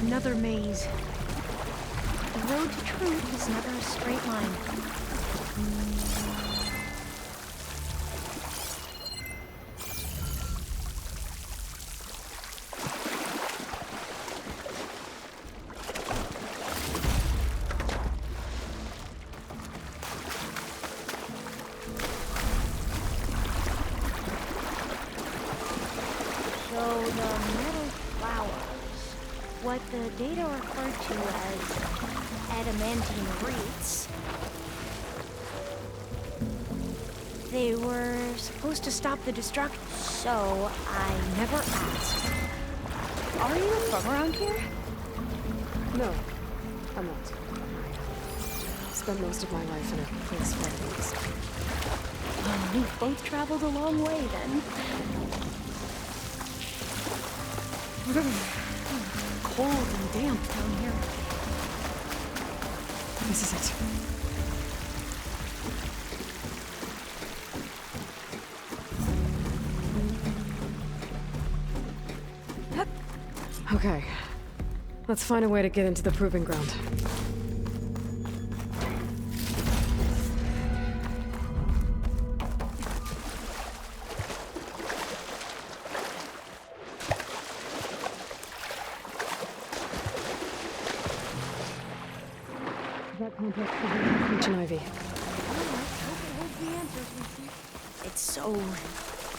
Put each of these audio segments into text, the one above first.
Another maze. The road to truth is never a straight line. So the metal flowers, what the data referred to as adamantine wreaths, they were supposed to stop the destruction, so I never asked. Are you from around here? No, I'm not. Spent most of my life in a place far east. We've both traveled a long way then. Cold and damp down here. This is it. Okay. Let's find a way to get into the proving ground. That complex could be Ivy. It's so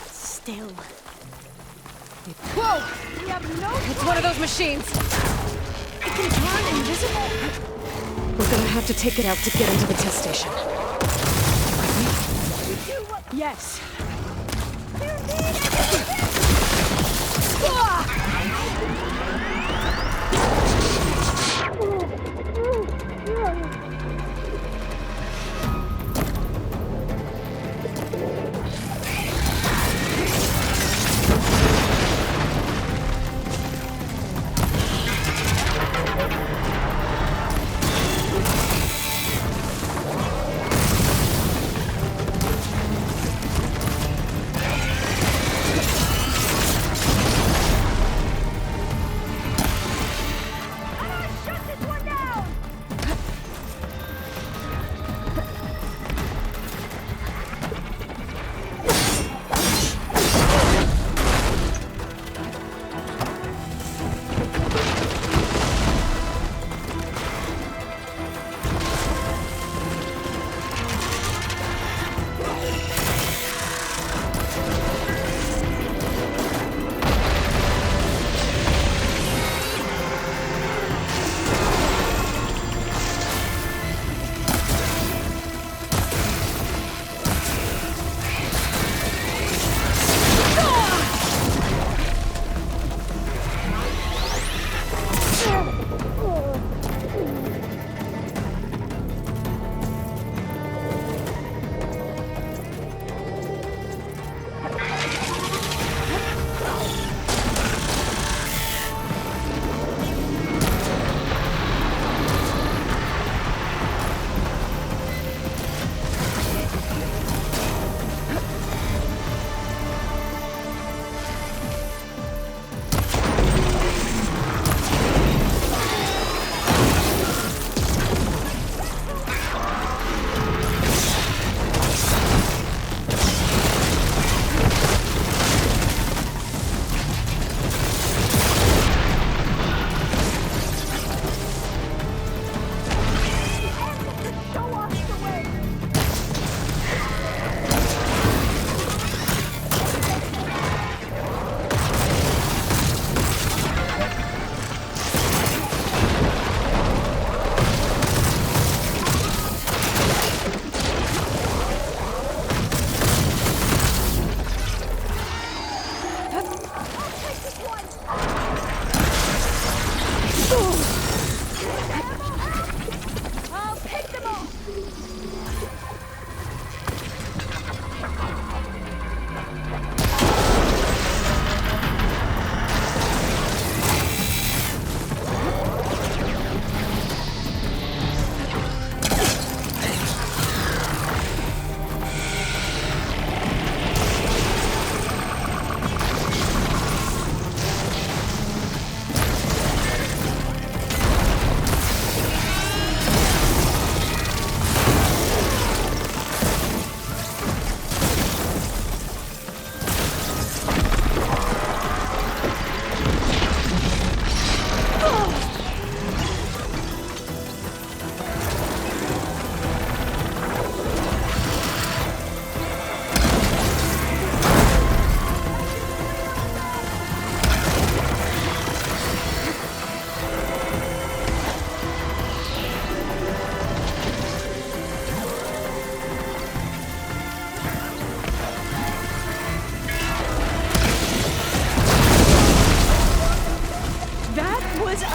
still. Whoa! We have no. It's one of those machines! It can turn invisible. We're gonna have to take it out to get into the test station. Yes.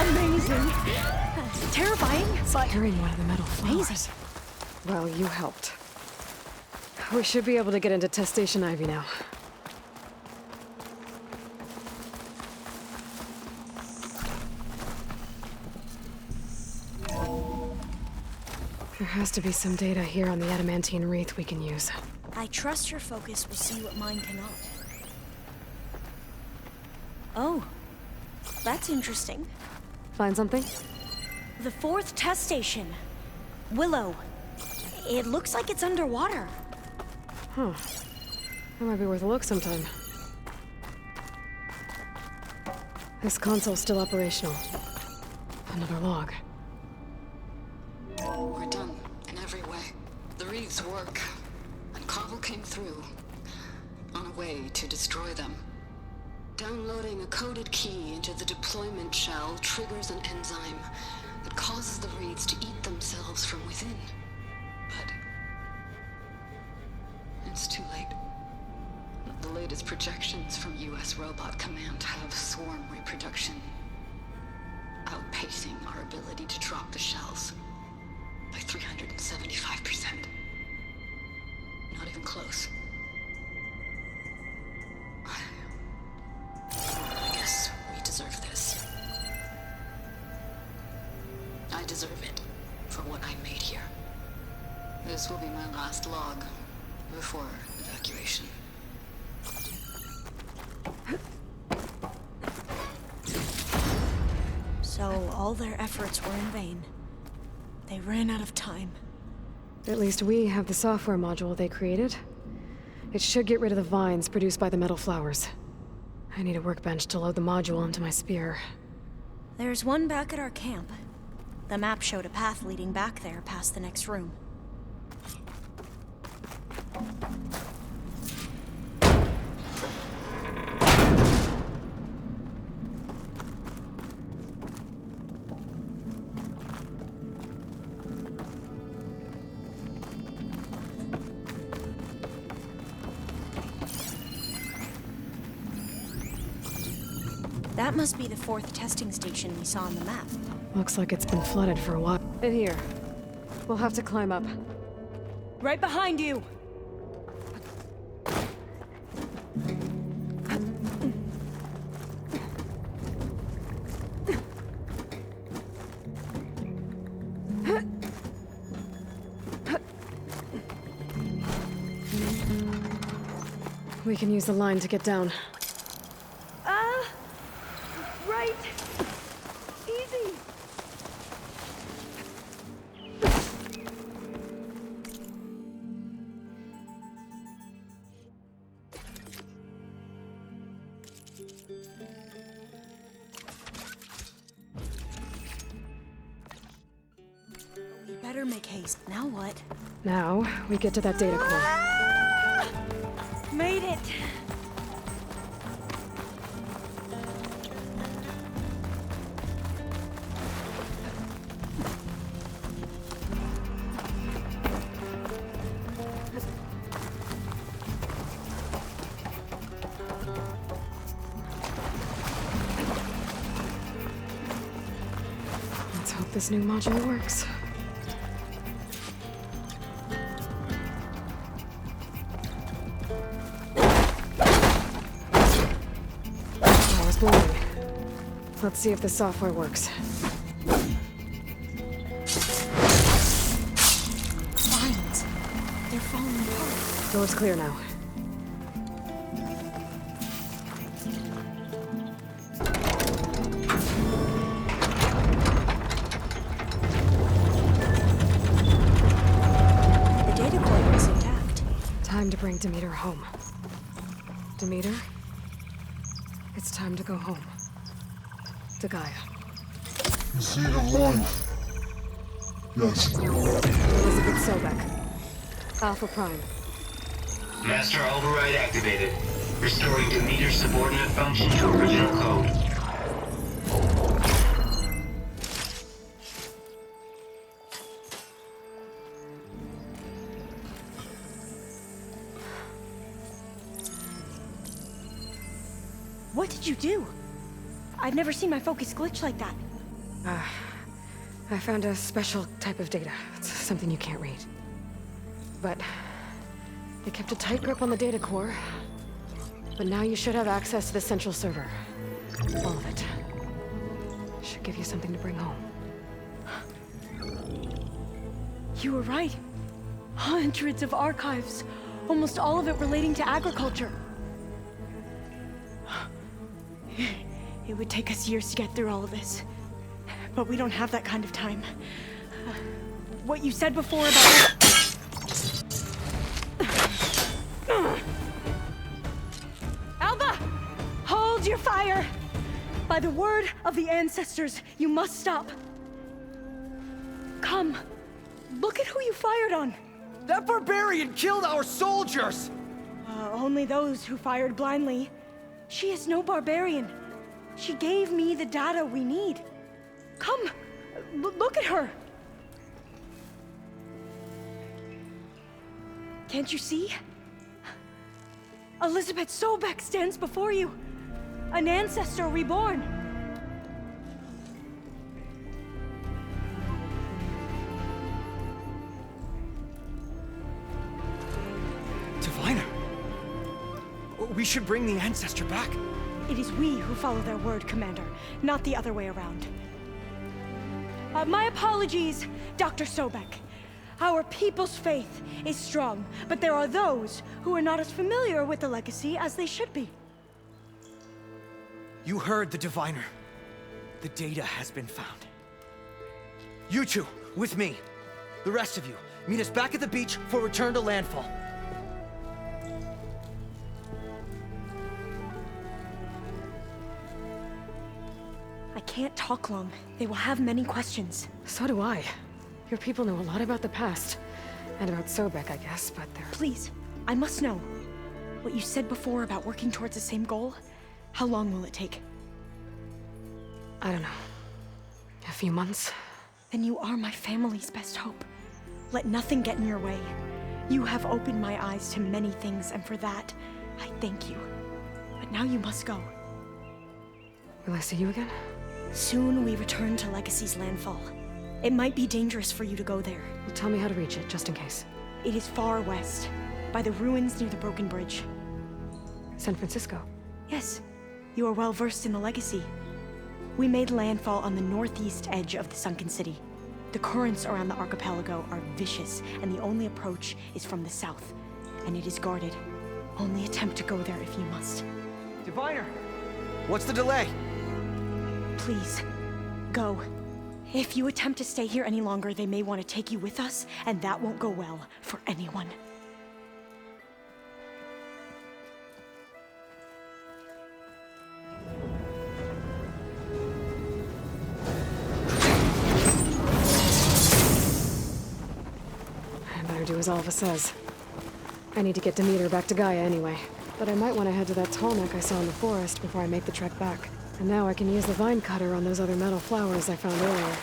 Amazing. Terrifying. Carrying one of the metal flowers. Well, you helped. We should be able to get into Test Station Ivy now. There has to be some data here on the adamantine wreath we can use. I trust your focus will see what mine cannot. Oh, that's interesting. Find something? The 4th test station. Willow. It looks like it's underwater. Huh. That might be worth a look sometime. This console's still operational. Another log. We're done, in every way. The wreaths work, and Cobble came through, on a way to destroy them. Downloading a coded key into the deployment shell triggers an enzyme that causes the wreaths to eat themselves from within. But it's too late. The latest projections from US Robot Command have swarm reproduction outpacing our ability to drop the shells by 375%. Not even close. I guess we deserve this. I deserve it for what I made here. This will be my last log before evacuation. So all their efforts were in vain. They ran out of time. At least we have the software module they created. It should get rid of the vines produced by the metal flowers. I need a workbench to load the module into my spear. There's one back at our camp. The map showed a path leading back there past the next room. That must be the 4th testing station we saw on the map. Looks like it's been flooded for a while. In here. We'll have to climb up. Right behind you! We can use the line to get down. Right! Easy! We better make haste. Now what? Now, we get to that data core. Ah! Made it! Let's hope this new module works. Power's blowing. Let's see if the software works. Vines. They're falling apart. Door's clear now. The data core is intact. Time to bring Demeter home. Demeter? It's time to go home. To Gaia. Seed of life. Yes. Elizabeth Sobek. Alpha Prime. Master override activated. Restoring Demeter's subordinate function to original code. What did you do? I've never seen my focus glitch like that. I found a special type of data. It's something you can't read. But they kept a tight grip on the data core. But now you should have access to the central server. All of it. Should give you something to bring home. You were right. Hundreds of archives. Almost all of it relating to agriculture. It would take us years to get through all of this. But we don't have that kind of time. What you said before about... Alba! Hold your fire! By the word of the ancestors, you must stop. Come. Look at who you fired on. That barbarian killed our soldiers! Only those who fired blindly. She is no barbarian. She gave me the data we need. Come, look at her. Can't you see? Elizabeth Sobek stands before you. An ancestor reborn. Diviner! We should bring the ancestor back. It is we who follow their word, Commander, not the other way around. My apologies, Dr. Sobek. Our people's faith is strong, but there are those who are not as familiar with the legacy as they should be. You heard the Diviner. The data has been found. You two, with me. The rest of you, meet us back at the beach for return to landfall. I can't talk long. They will have many questions. So do I. Your people know a lot about the past. And about Sobek, I guess, but they're... Please, I must know. What you said before about working towards the same goal, how long will it take? I don't know. A few months? Then you are my family's best hope. Let nothing get in your way. You have opened my eyes to many things, and for that, I thank you. But now you must go. Will I see you again? Soon we return to Legacy's landfall. It might be dangerous for you to go there. Well, tell me how to reach it, just in case. It is far west, by the ruins near the Broken Bridge. San Francisco? Yes, you are well versed in the Legacy. We made landfall on the northeast edge of the sunken city. The currents around the archipelago are vicious, and the only approach is from the south. And it is guarded. Only attempt to go there if you must. Diviner! What's the delay? Please, go. If you attempt to stay here any longer, they may want to take you with us, and that won't go well for anyone. I better do as Alva says. I need to get Demeter back to Gaia anyway. But I might want to head to that tall neck I saw in the forest before I make the trek back. And now I can use the vine cutter on those other metal flowers I found earlier.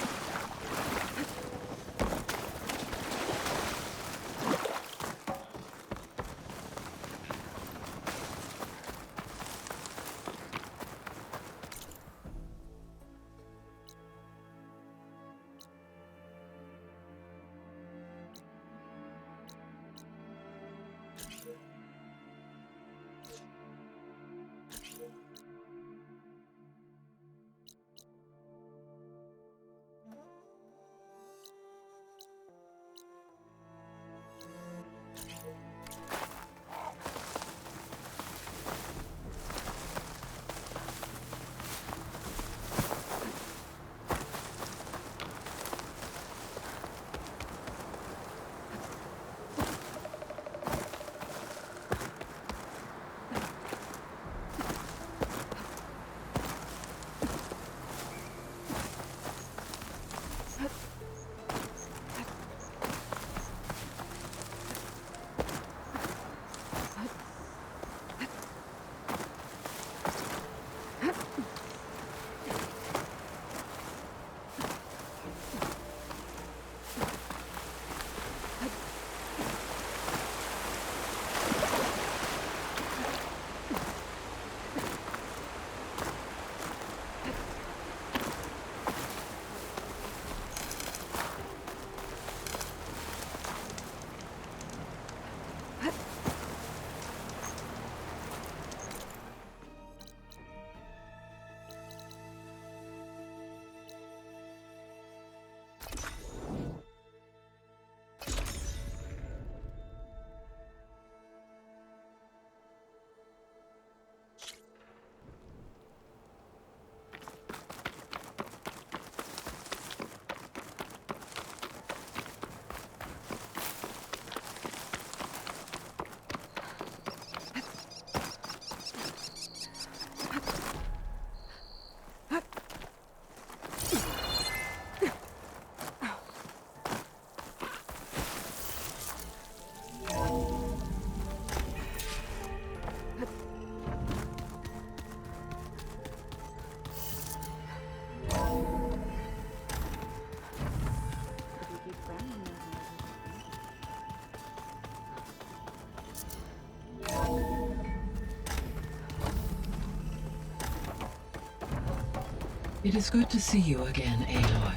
It is good to see you again, Aloy.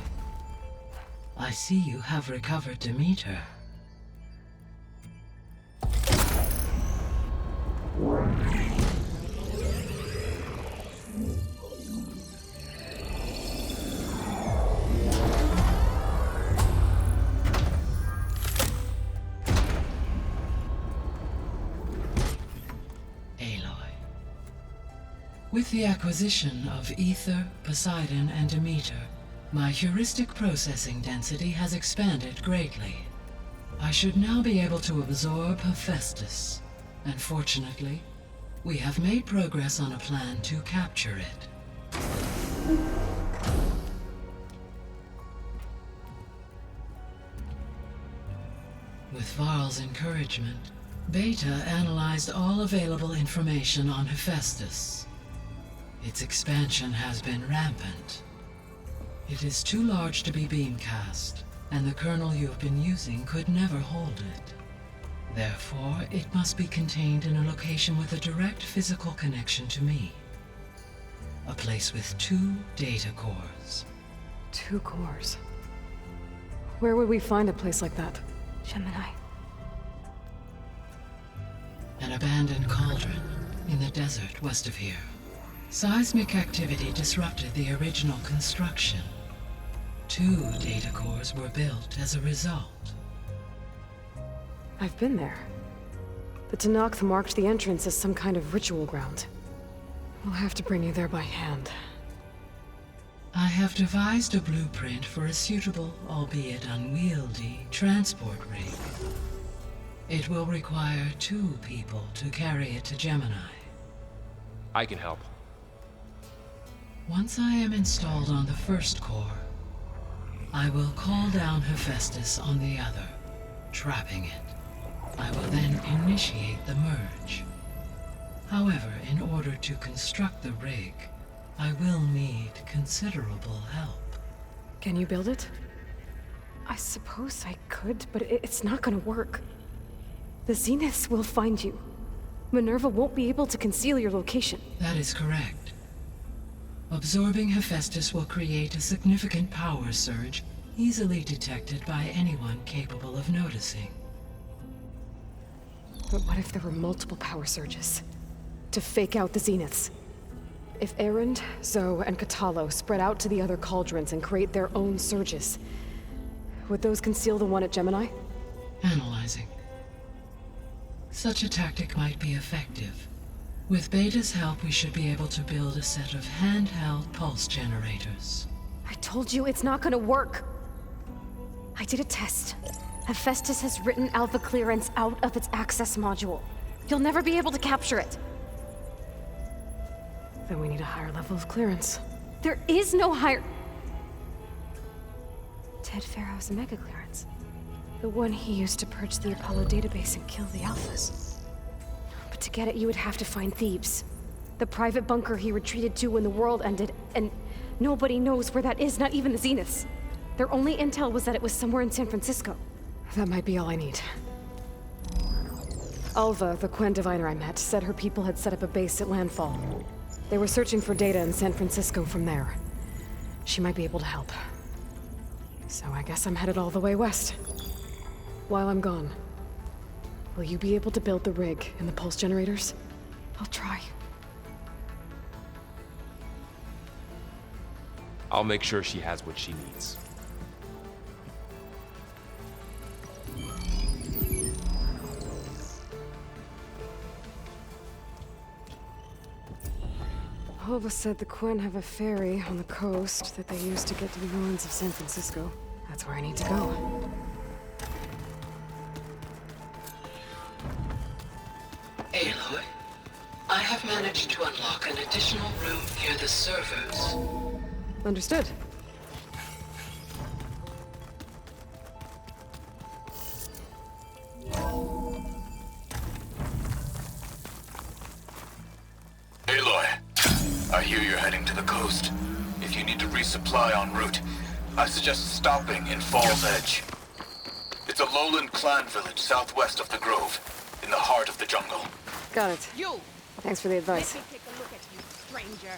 I see you have recovered Demeter. With the acquisition of Ether, Poseidon, and Demeter, my heuristic processing density has expanded greatly. I should now be able to absorb Hephaestus, and fortunately, we have made progress on a plan to capture it. With Varl's encouragement, Beta analyzed all available information on Hephaestus. Its expansion has been rampant. It is too large to be beamcast, and the kernel you have been using could never hold it. Therefore, it must be contained in a location with a direct physical connection to me. A place with 2 data cores. 2 cores. Where would we find a place like that? Gemini. An abandoned cauldron in the desert west of here. Seismic activity disrupted the original construction. 2 data cores were built as a result. I've been there. The Tenakth marked the entrance as some kind of ritual ground. We'll have to bring you there by hand. I have devised a blueprint for a suitable, albeit unwieldy, transport rig. It will require 2 people to carry it to Gemini. I can help. Once I am installed on the first core, I will call down Hephaestus on the other, trapping it. I will then initiate the merge. However, in order to construct the rig, I will need considerable help. Can you build it? I suppose I could, but it's not gonna work. The Zeniths will find you. Minerva won't be able to conceal your location. That is correct. Absorbing Hephaestus will create a significant power surge, easily detected by anyone capable of noticing. But what if there were multiple power surges? To fake out the Zeniths? If Erend, Zoe, and Katalo spread out to the other cauldrons and create their own surges, would those conceal the one at Gemini? Analyzing. Such a tactic might be effective. With Beta's help, we should be able to build a set of handheld pulse generators. I told you it's not gonna work! I did a test. Hephaestus has written Alpha Clearance out of its access module. You'll never be able to capture it. Then we need a higher level of clearance. There is no higher... Ted Pharaoh's Mega Clearance. The one he used to purge the Apollo database and kill the Alphas. But to get it, you would have to find Thebes. The private bunker he retreated to when the world ended, and nobody knows where that is, not even the Zeniths. Their only intel was that it was somewhere in San Francisco. That might be all I need. Alva, the Quen diviner I met, said her people had set up a base at Landfall. They were searching for data in San Francisco from there. She might be able to help. So I guess I'm headed all the way west. While I'm gone, will you be able to build the rig and the pulse generators? I'll try. I'll make sure she has what she needs. Alva said the Quen have a ferry on the coast that they use to get to the ruins of San Francisco. That's where I need to go. Aloy, I have managed to unlock an additional room near the servers. Understood. Aloy, I hear you're heading to the coast. If you need to resupply en route, I suggest stopping in Fall's Edge. It's a lowland clan village southwest of the Grove, in the heart of the jungle. Got it. You! Thanks for the advice. Let me take a look at you, stranger.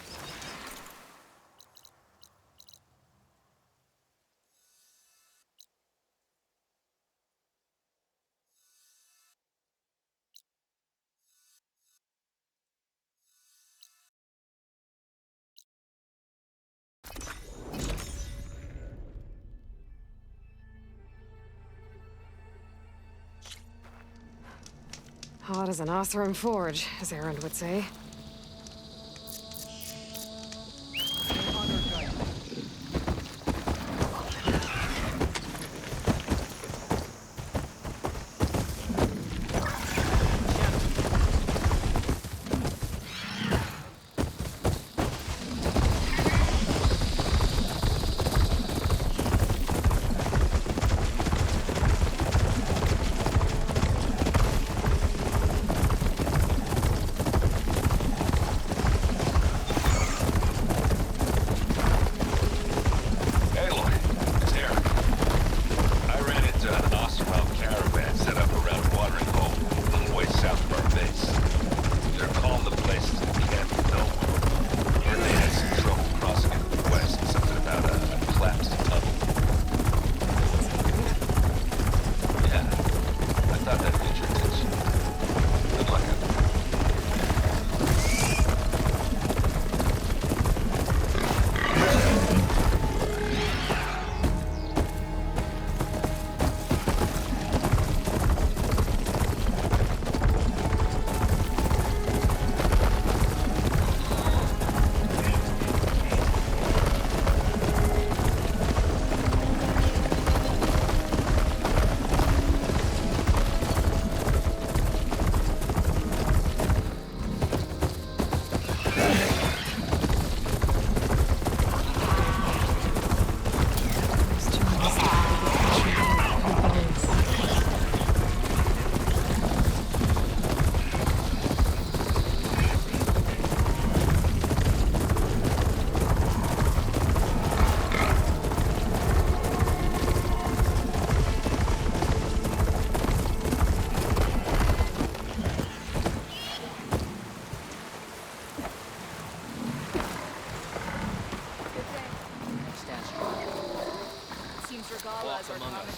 Hot as an Oseram forge, as Erend would say.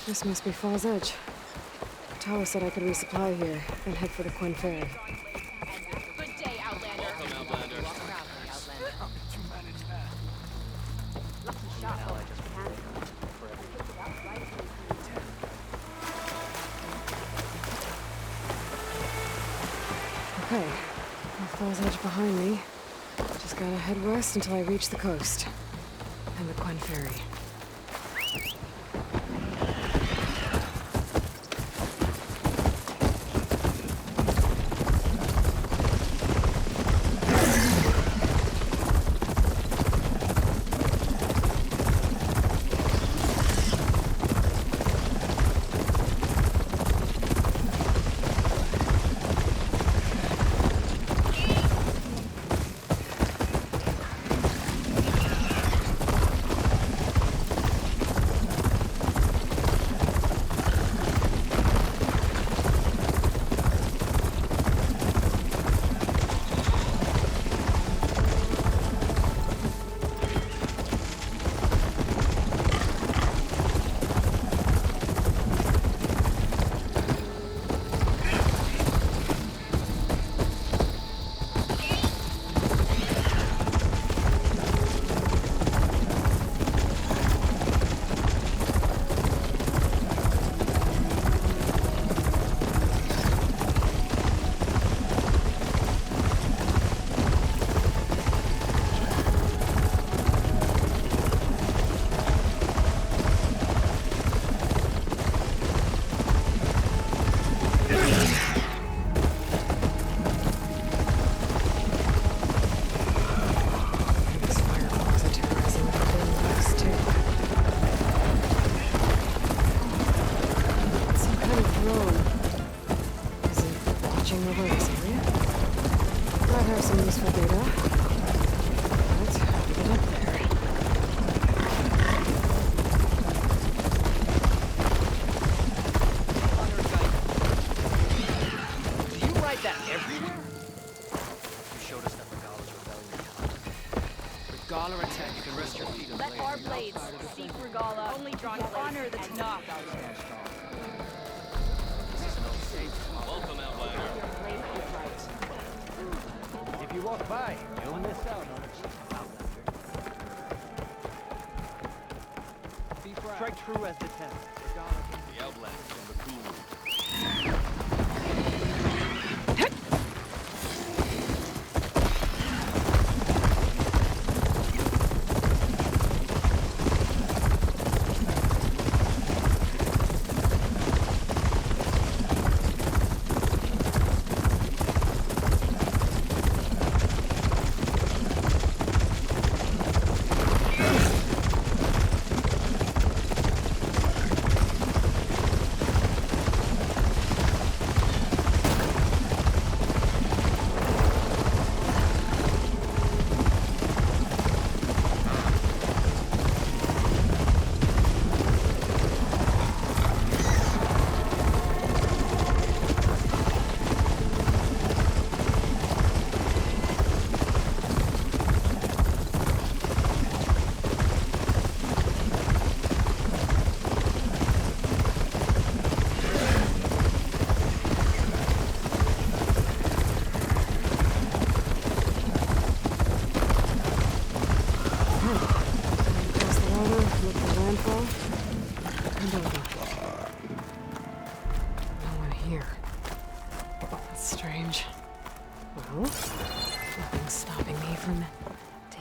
This must be Falls Edge. Talos said I could resupply here, then head for the Quen Ferry. Good day, Outlander. Welcome, Outlander. Walk proudly, Outlander. Lucky shot. Okay, with Falls Edge behind me, just gotta head west until I reach the coast. And the Quen Ferry. Let our blades seek Regala, only drawn to honor the Tanakh. Welcome, Outlander. If you walk by, you'll miss out on it. Strike true as the 10th. The Outlander from the cool.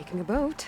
taking a boat.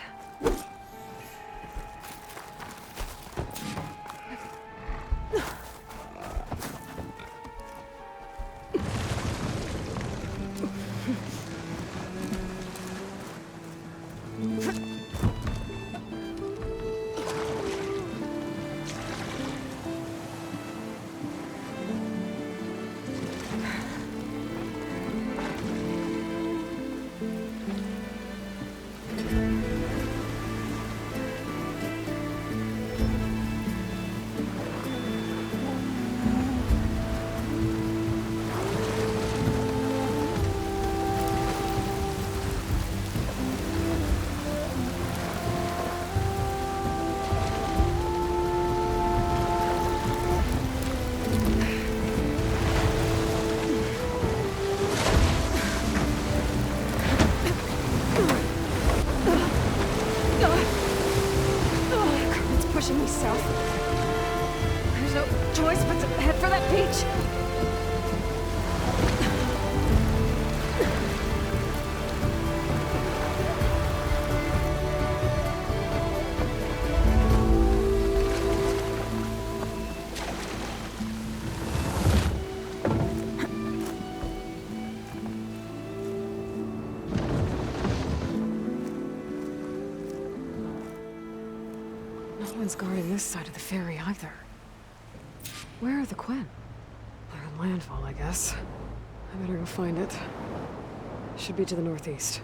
It's pushing me south. There's no choice but to head for that beach. No one's guarding this side of the ferry either. Where are the Quen? They're on landfall, I guess. I better go find it. Should be to the northeast.